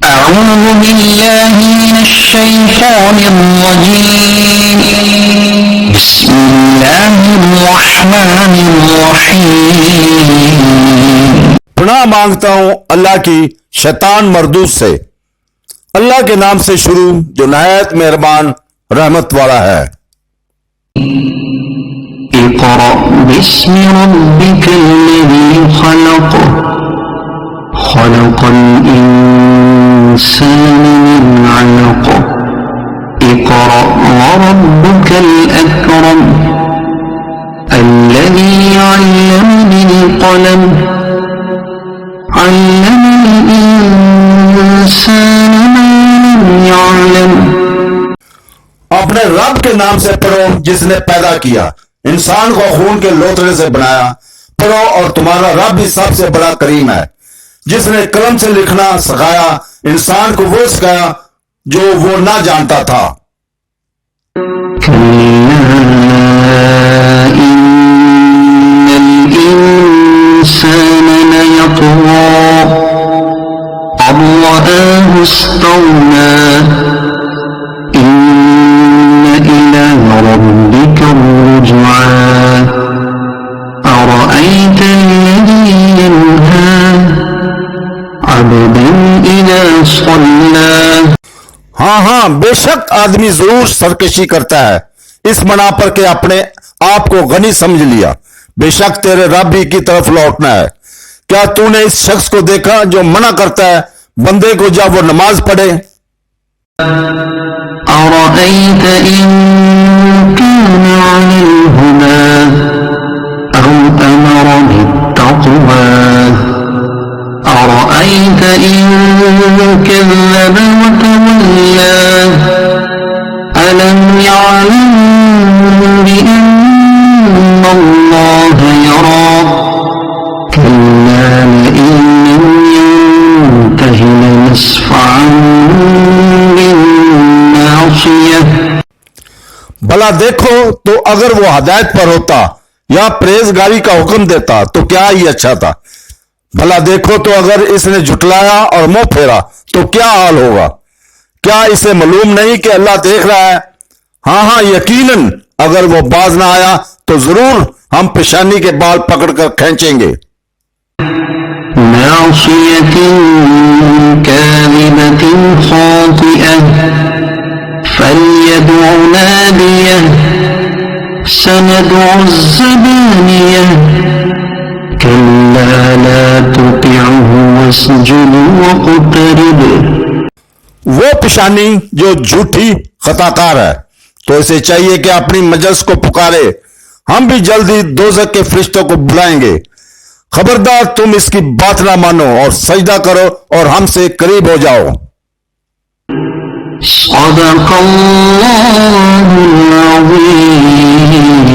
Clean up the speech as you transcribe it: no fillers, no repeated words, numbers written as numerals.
أعوذ بالله من الشيطان الرجيم بسم الله الرحمن الرحيم پناہ مانگتا ہوں اللہ کی شیطان مردود سے۔ اللہ کے نام سے شروع جو نہایت مہربان رحمت والا ہے۔ اقرأ باسم ربك الذي خلق خلق الإنسان من علق اقرأ وربك الأكرم الذي علم بالقلم علم الإنسان ما لم يعلم۔ اپنے رب کے نام سے پڑھو جس نے پیدا کیا، انسان کو خون کے لوتھڑے سے بنایا۔ پڑھو اور تمہارا رب بھی سب سے بڑا کریم ہے، جس نے قلم سے لکھنا سکھایا، انسان کو وہ سکھایا جو وہ نہ جانتا تھا۔ الإنسان ليطغى أن رآه استغنى إن إلى ربك الرجعى أرأيت الذي ينهى عبدا إذا صلى۔ ہاں بے شک آدمی ضرور سرکشی کرتا ہے اس بنا پر کہ اپنے آپ کو غنی سمجھ لیا، بے شک تیرے رب ہی کی طرف لوٹنا ہے۔ کیا تو نے اس شخص کو دیکھا جو منع کرتا ہے بندے کو جب وہ نماز پڑھے؟ أرأيت إن كان على الهدى أو أمر بالتقوى أرأيت إن كذب وتولى ألم يعلم بأن الله يرى كلا لئن لم ينته لنسفعا بالناصية۔ بھلا دیکھو تو اگر وہ ہدایت پر ہوتا یا پرہیزگاری کا حکم دیتا تو کیا ہی اچھا تھا۔ بھلا دیکھو تو اگر اس نے جھٹلایا اور منہ پھیرا تو کیا حال ہوگا۔ کیا اسے معلوم نہیں کہ اللہ دیکھ رہا ہے؟ ہاں یقیناً اگر وہ باز نہ آیا تو ضرور ہم پیشانی کے بال پکڑ کر کھینچیں گے۔ ناصية كاذبة خاطئة فليدع ناديه سندع الزبانية كلا لا تطعه واسجد واقترب۔ وہ پیشانی جو جھوٹی خطا کار ہے تو اسے چاہیے کہ اپنی مجلس کو پکارے، ہم بھی جلدی دوزخ کے فرشتوں کو بلائیں گے۔ خبردار تم اس کی بات نہ مانو اور سجدہ کرو اور ہم سے قریب ہو جاؤ۔ صدق اللہ العظیم۔